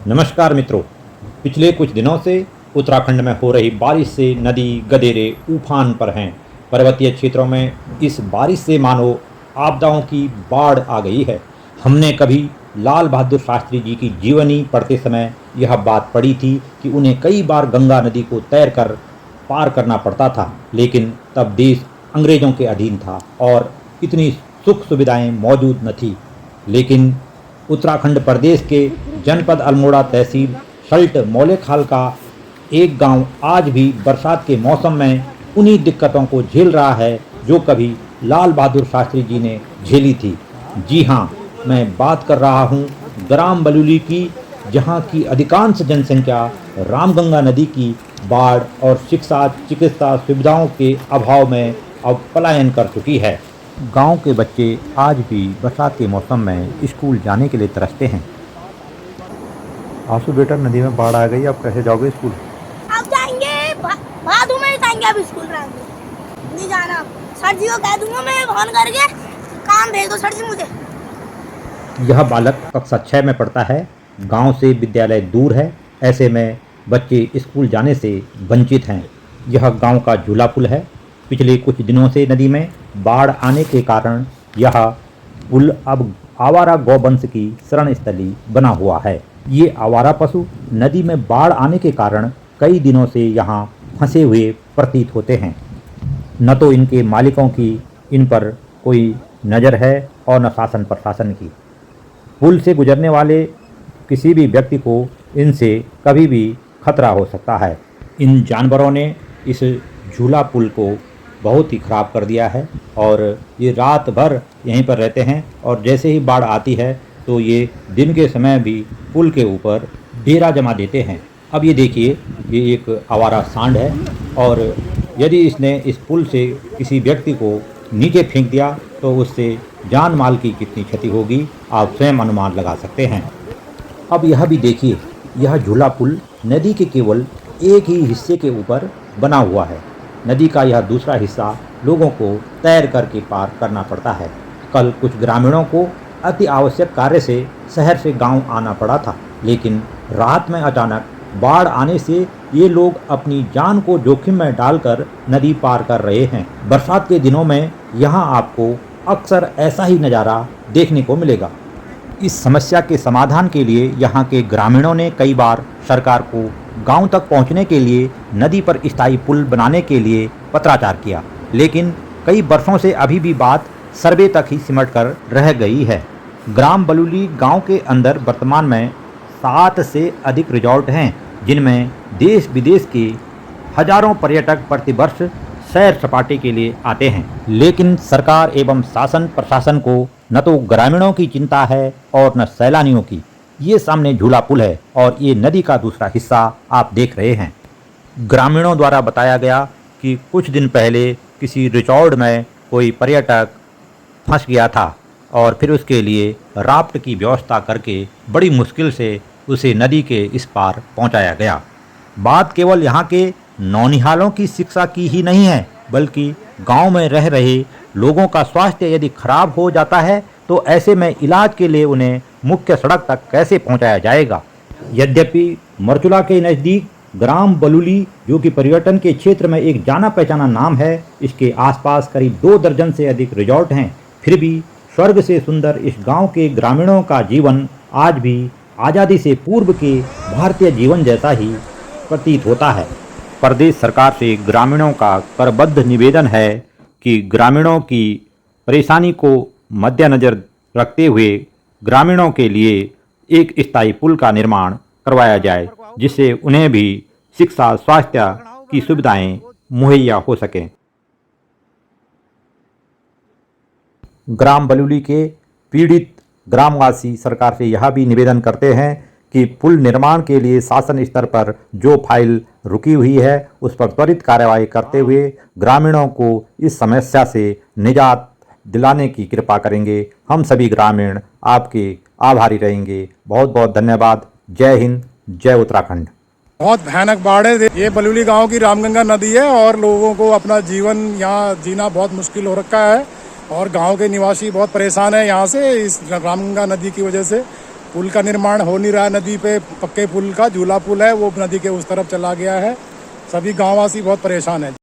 नमस्कार मित्रों। पिछले कुछ दिनों से उत्तराखंड में हो रही बारिश से नदी गदेरे उफान पर हैं। पर्वतीय क्षेत्रों में इस बारिश से मानो आपदाओं की बाढ़ आ गई है। हमने कभी लाल बहादुर शास्त्री जी की जीवनी पढ़ते समय यह बात पढ़ी थी कि उन्हें कई बार गंगा नदी को तैरकर पार करना पड़ता था, लेकिन तब देश अंग्रेजों के अधीन था और इतनी सुख सुविधाएं मौजूद न थी। लेकिन उत्तराखंड प्रदेश के जनपद अल्मोड़ा तहसील सल्ट मौलेखाल का एक गांव आज भी बरसात के मौसम में उन्हीं दिक्कतों को झेल रहा है जो कभी लाल बहादुर शास्त्री जी ने झेली थी। जी हाँ, मैं बात कर रहा हूँ ग्राम बलूली की, जहाँ की अधिकांश जनसंख्या रामगंगा नदी की बाढ़ और शिक्षा चिकित्सा सुविधाओं के अभाव में अब पलायन कर चुकी है। गांव के बच्चे आज भी बरसात के मौसम में स्कूल जाने के लिए तरसते हैं। आंसू बेटा, नदी में बाढ़ आ गई, अब कैसे जाओगे स्कूल? अब जाएंगे भादों में जाएंगे, अब स्कूल नहीं जाना। सर जी को कह दूंगा मैं फोन करके, काम भेज दो सर जी मुझे। यह बालक कक्षा 6 में पढ़ता है। गांव से विद्यालय दूर है, ऐसे में बच्चे स्कूल जाने से वंचित हैं। यह गांव का झूला पुल है। पिछले कुछ दिनों से नदी में बाढ़ आने के कारण यह पुल अब आवारा गौवंश की शरण स्थली बना हुआ है। ये आवारा पशु नदी में बाढ़ आने के कारण कई दिनों से यहाँ फंसे हुए प्रतीत होते हैं। न तो इनके मालिकों की इन पर कोई नज़र है और न शासन प्रशासन की। पुल से गुजरने वाले किसी भी व्यक्ति को इनसे कभी भी खतरा हो सकता है। इन जानवरों ने इस झूला पुल को बहुत ही ख़राब कर दिया है और ये रात भर यहीं पर रहते हैं और जैसे ही बाढ़ आती है तो ये दिन के समय भी पुल के ऊपर डेरा जमा देते हैं। अब ये देखिए, ये एक आवारा सांड है और यदि इसने इस पुल से किसी व्यक्ति को नीचे फेंक दिया तो उससे जान माल की कितनी क्षति होगी आप स्वयं अनुमान लगा सकते हैं। अब यह भी देखिए, यह झूला पुल नदी के केवल एक ही हिस्से के ऊपर बना हुआ है। नदी का यह दूसरा हिस्सा लोगों को तैर करके पार करना पड़ता है। कल कुछ ग्रामीणों को अति आवश्यक कार्य से शहर से गांव आना पड़ा था, लेकिन रात में अचानक बाढ़ आने से ये लोग अपनी जान को जोखिम में डालकर नदी पार कर रहे हैं। बरसात के दिनों में यहाँ आपको अक्सर ऐसा ही नज़ारा देखने को मिलेगा। इस समस्या के समाधान के लिए यहाँ के ग्रामीणों ने कई बार सरकार को गांव तक पहुँचने के लिए नदी पर स्थायी पुल बनाने के लिए पत्राचार किया, लेकिन कई वर्षों से अभी भी बात सर्वे तक ही सिमट कर रह गई है। ग्राम बलूली गांव के अंदर वर्तमान में 7 से अधिक रिजॉर्ट हैं, जिनमें देश विदेश के हजारों पर्यटक प्रतिवर्ष सैर सपाटे के लिए आते हैं। लेकिन सरकार एवं शासन प्रशासन को न तो ग्रामीणों की चिंता है और न सैलानियों की। ये सामने झूला पुल है और ये नदी का दूसरा हिस्सा आप देख रहे हैं। ग्रामीणों द्वारा बताया गया कि कुछ दिन पहले किसी रिजॉर्ट में कोई पर्यटक फंस गया था और फिर उसके लिए राफ्ट की व्यवस्था करके बड़ी मुश्किल से उसे नदी के इस पार पहुंचाया गया। बात केवल यहाँ के नौनिहालों की शिक्षा की ही नहीं है, बल्कि गांव में रह रहे लोगों का स्वास्थ्य यदि खराब हो जाता है तो ऐसे में इलाज के लिए उन्हें मुख्य सड़क तक कैसे पहुंचाया जाएगा। यद्यपि मरचुला के नज़दीक ग्राम बलूली, जो कि पर्यटन के क्षेत्र में एक जाना पहचाना नाम है, इसके आसपास करीब 2 दर्जन से अधिक रिजॉर्ट हैं, फिर भी स्वर्ग से सुंदर इस गांव के ग्रामीणों का जीवन आज भी आज़ादी से पूर्व के भारतीय जीवन जैसा ही प्रतीत होता है। प्रदेश सरकार से ग्रामीणों का करबद्ध निवेदन है कि ग्रामीणों की परेशानी को मद्देनज़र रखते हुए ग्रामीणों के लिए एक स्थायी पुल का निर्माण करवाया जाए, जिससे उन्हें भी शिक्षा स्वास्थ्य की सुविधाएं मुहैया हो सकें। ग्राम बलूली के पीड़ित ग्रामवासी सरकार से यह भी निवेदन करते हैं कि पुल निर्माण के लिए शासन स्तर पर जो फाइल रुकी हुई है उस पर त्वरित कार्रवाई करते हुए ग्रामीणों को इस समस्या से निजात दिलाने की कृपा करेंगे। हम सभी ग्रामीण आपके आभारी रहेंगे। बहुत बहुत धन्यवाद। जय हिंद, जय उत्तराखंड। बहुत भयानक बाढ़ है। ये बलूली गांव की रामगंगा नदी है और लोगों को अपना जीवन यहाँ जीना बहुत मुश्किल हो रखा है और गांव के निवासी बहुत परेशान है यहाँ से इस रामगंगा नदी की वजह से। पुल का निर्माण हो नहीं रहा नदी पे, पक्के पुल का झूला पुल है वो नदी के उस तरफ चला गया है। सभी गांववासी बहुत परेशान हैं।